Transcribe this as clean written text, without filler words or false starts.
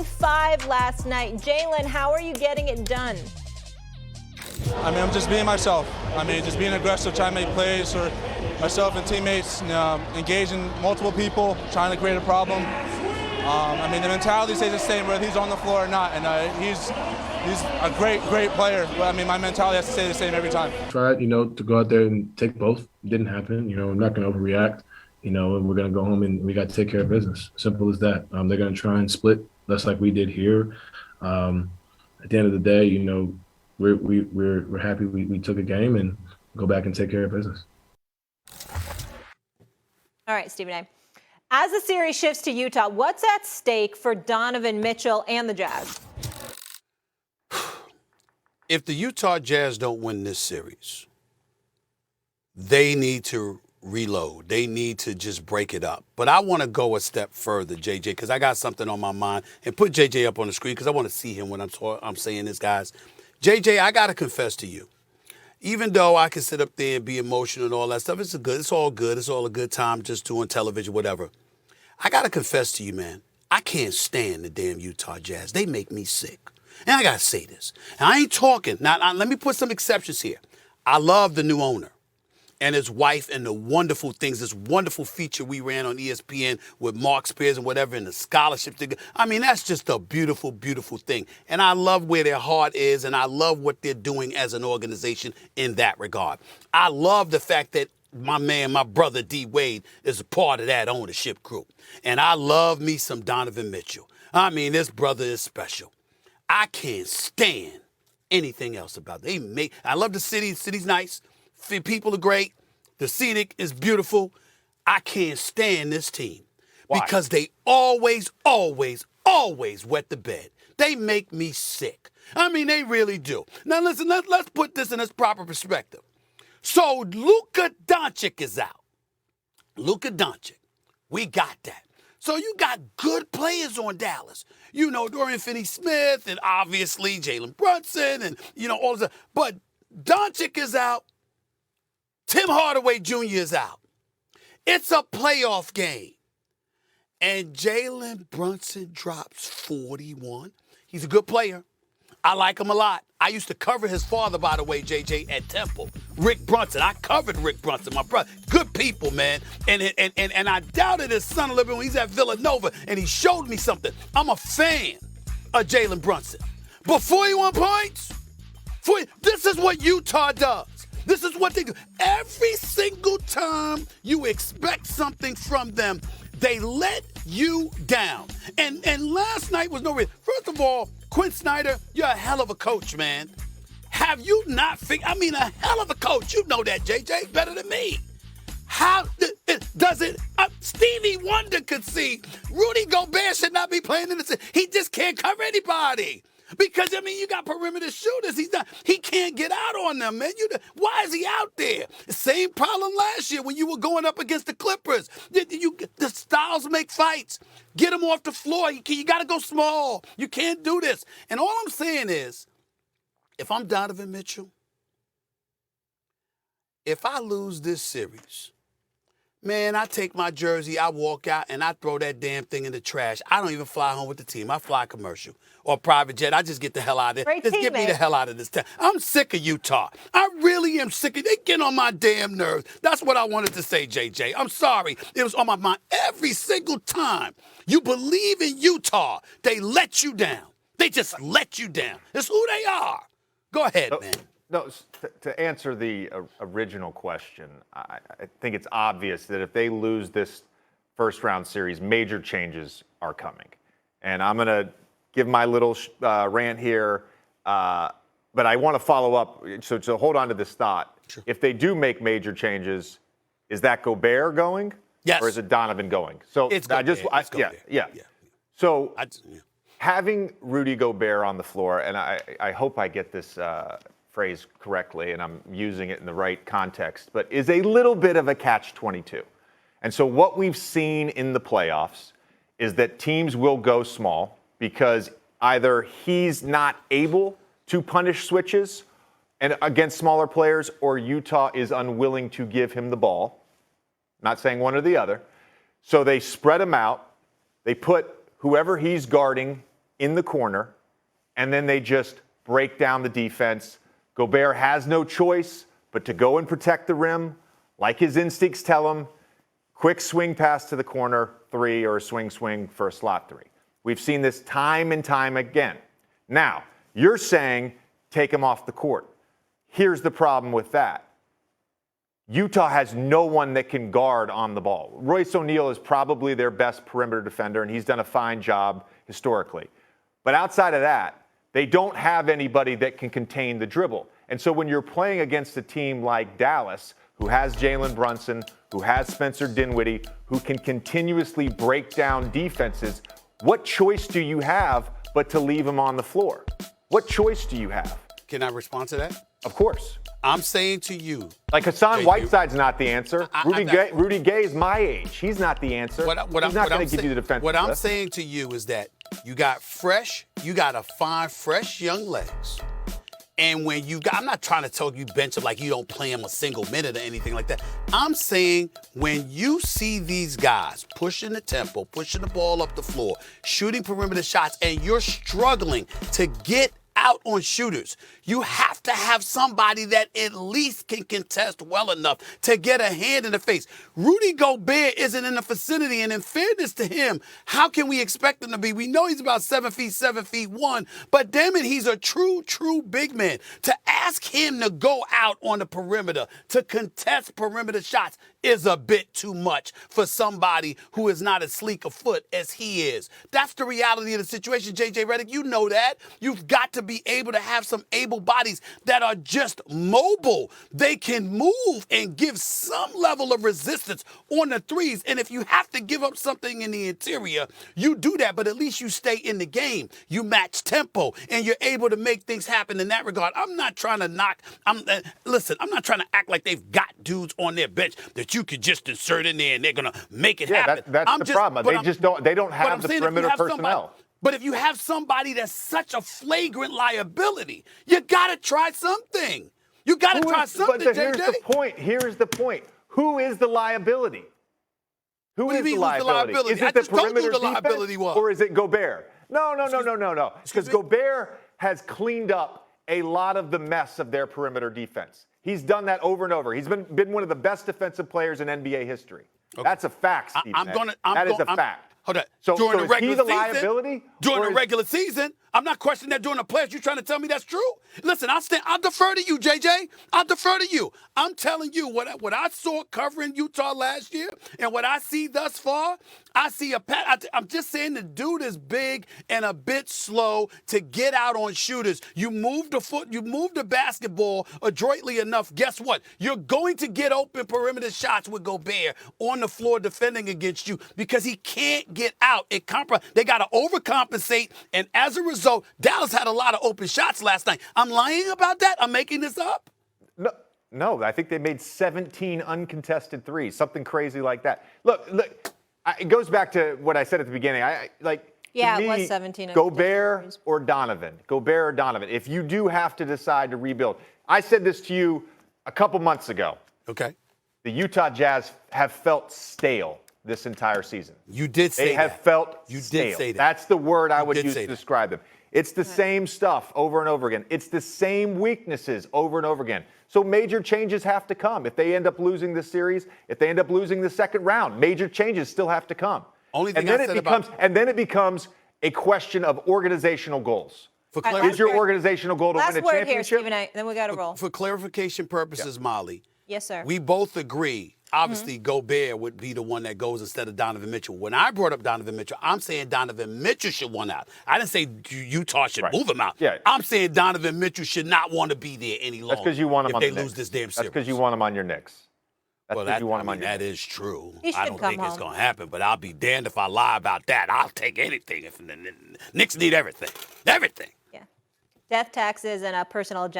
Game 5 last night. Jalen, how are you getting it done? I mean, I'm just being myself. I mean, just being aggressive, trying to make plays for myself and teammates, engaging multiple people, trying to create a problem. I mean, the mentality stays the same whether he's on the floor or not, and he's a great player. I mean, my mentality has to stay the same every time. Tried, to go out there and take both. Didn't happen. I'm not going to overreact, and we're going to go home and we got to take care of business. Simple as that. They're going to try and split, just like we did here. At the end of the day, we're happy we took a game and go back and take care of business. All right, Stephen A. As the series shifts to Utah, what's at stake for Donovan Mitchell and the Jazz? If the Utah Jazz don't win this series, they need to reload. They need to just break it up. But I want to go a step further, JJ, because I got something on my mind. And put JJ up on the screen because I want to see him when I'm saying this, guys. JJ, I got to confess to you. Even though I can sit up there and be emotional and all that stuff, it's all good. It's all a good time just doing television, whatever. I got to confess to you, man, I can't stand the damn Utah Jazz. They make me sick. And I got to say this. And I ain't talking. Now, let me put some exceptions here. I love the new owner and his wife and the wonderful things, this wonderful feature we ran on ESPN with Mark Spears and whatever, and the scholarship thing. I mean, that's just a beautiful, beautiful thing. And I love where their heart is, and I love what they're doing as an organization in that regard. I love the fact that my brother D. Wade is a part of that ownership group. And I love me some Donovan Mitchell. I mean, this brother is special. I can't stand anything else about it. I love the city. The city's nice. People are great. The scenic is beautiful. I can't stand this team. Why? Because they always wet the bed. They make me sick. I mean, they really do. Now, listen, let's put this in its proper perspective. So Luka Doncic is out. Luka Doncic. We got that. So you got good players on Dallas. Dorian Finney-Smith and obviously Jalen Brunson and, all of that. But Doncic is out. Tim Hardaway Jr. is out. It's a playoff game. And Jalen Brunson drops 41. He's a good player. I like him a lot. I used to cover his father, by the way, JJ, at Temple. Rick Brunson. I covered Rick Brunson, my brother. Good people, man. And I doubted his son a little bit when he's at Villanova, and he showed me something. I'm a fan of Jalen Brunson. But 41 points? This is what Utah does. This is what they do. Every single time you expect something from them, they let you down. And last night was no reason. First of all, Quinn Snyder, you're a hell of a coach, man. Have you not figured? I mean, a hell of a coach. You know that, JJ, better than me. How does it? Stevie Wonder could see Rudy Gobert should not be playing in the city. He just can't cover anybody. Because, you got perimeter shooters. He can't get out on them, man. Why is he out there? Same problem last year when you were going up against the Clippers. The styles make fights. Get him off the floor. You got to go small. You can't do this. And all I'm saying is, if I'm Donovan Mitchell, if I lose this series, man, I take my jersey, I walk out, and I throw that damn thing in the trash. I don't even fly home with the team. I fly commercial or private jet. I just get the hell out of there. Just get me the hell out of this town. I'm sick of Utah. I really am sick of it. They get on my damn nerves. That's what I wanted to say, JJ. I'm sorry. It was on my mind every single time. You believe in Utah, they let you down. They just let you down. It's who they are. Go ahead, man. No, to answer the original question, I think it's obvious that if they lose this first-round series, major changes are coming. And I'm going to give my little rant here, but I want to follow up. So hold on to this thought. Sure. If they do make major changes, is that Gobert going? Yes. Or is it Donovan going? So it's Gobert. Yeah. So having Rudy Gobert on the floor, and I hope I get this phrase correctly and I'm using it in the right context, but is a little bit of a catch-22. And so what we've seen in the playoffs is that teams will go small because either he's not able to punish switches and against smaller players, or Utah is unwilling to give him the ball. Not saying one or the other. So they spread him out. They put whoever he's guarding in the corner, and then they just break down the defense. Gobert has no choice but to go and protect the rim, like his instincts tell him. Quick swing pass to the corner, 3, or a swing for a slot 3. We've seen this time and time again. Now, you're saying take him off the court. Here's the problem with that. Utah has no one that can guard on the ball. Royce O'Neal is probably their best perimeter defender, and he's done a fine job historically. But outside of that, they don't have anybody that can contain the dribble. And so when you're playing against a team like Dallas, who has Jalen Brunson, who has Spencer Dinwiddie, who can continuously break down defenses, what choice do you have but to leave him on the floor? What choice do you have? Can I respond to that? Of course. I'm saying to you. Like Hassan Whiteside's not the answer. I Rudy Gay is my age. He's not the answer. He's not going to give you the defensive What I'm lift. saying to you is that you got to find fresh young legs. And when I'm not trying to tell you bench him like you don't play him a single minute or anything like that. I'm saying when you see these guys pushing the tempo, pushing the ball up the floor, shooting perimeter shots, and you're struggling to get out on shooters, you have to have somebody that at least can contest well enough to get a hand in the face. Rudy Gobert isn't in the vicinity, and in fairness to him, how can we expect him to be? We know he's about 7 feet, 7'1", but damn it, he's a true big man. To ask him to go out on the perimeter, to contest perimeter shots, is a bit too much for somebody who is not as sleek of foot as he is. That's the reality of the situation, JJ Redick. You know that. You've got to be able to have some able bodies that are just mobile. They can move and give some level of resistance on the threes. And if you have to give up something in the interior, you do that, but at least you stay in the game. You match tempo, and you're able to make things happen in that regard. I'm not trying to knock. I'm not trying to act like they've got dudes on their bench that you could just insert in there and they're going to make it happen. That's the problem. They don't have the perimeter personnel. But if you have somebody that's such a flagrant liability, you got to try something. You got to try something, But JJ. here's the point. Who is the liability? What do you mean, who's the liability? Is it I the just told you perimeter the liability defense, was. or is it Gobert? No. Because Gobert has cleaned up a lot of the mess of their perimeter defense. He's done that over and over. He's been one of the best defensive players in NBA history. Okay. That's a fact, Steve. That is a fact. Hold on. So during the is regular he the season, liability? During the regular season, I'm not questioning that during the playoffs. You trying to tell me that's true? Listen, I'll defer to you, JJ. I'll defer to you. I'm telling you what I saw covering Utah last year and what I see thus far. I see I'm just saying the dude is big and a bit slow to get out on shooters. You move the basketball adroitly enough. Guess what? You're going to get open perimeter shots with Gobert on the floor defending against you because he can't get out. They got to overcompensate, and as a result, Dallas had a lot of open shots last night. I'm lying about that? I'm making this up? No, I think they made 17 uncontested threes, something crazy like that. Look, it goes back to what I said at the beginning. It was 17. Gobert or Donovan. If you do have to decide to rebuild, I said this to you a couple months ago. Okay. The Utah Jazz have felt stale this entire season. You did say that. They have felt You stale. did say that. That's the word I would use to say that. describe them. It's the same stuff over and over again. It's the same weaknesses over and over again. So major changes have to come. If they end up losing this series, if they end up losing the second round, major changes still have to come. And then it becomes a question of organizational goals. Is your organizational goal to win a championship? Last word here, Stephen. Then we got to roll. For clarification purposes, Molly. Yes, sir. We both agree. Obviously, Gobert would be the one that goes instead of Donovan Mitchell. When I brought up Donovan Mitchell, I'm saying Donovan Mitchell should want out. I didn't say Utah should move him out. Yeah. I'm saying Donovan Mitchell should not want to be there any longer. That's because you want him on the Knicks. If they lose this damn series. That's because you want him on your Knicks. That is true. I don't think it's going to happen, but I'll be damned if I lie about that. I'll take anything. If the Knicks need everything. Everything. Yeah. Death taxes and a personal agenda.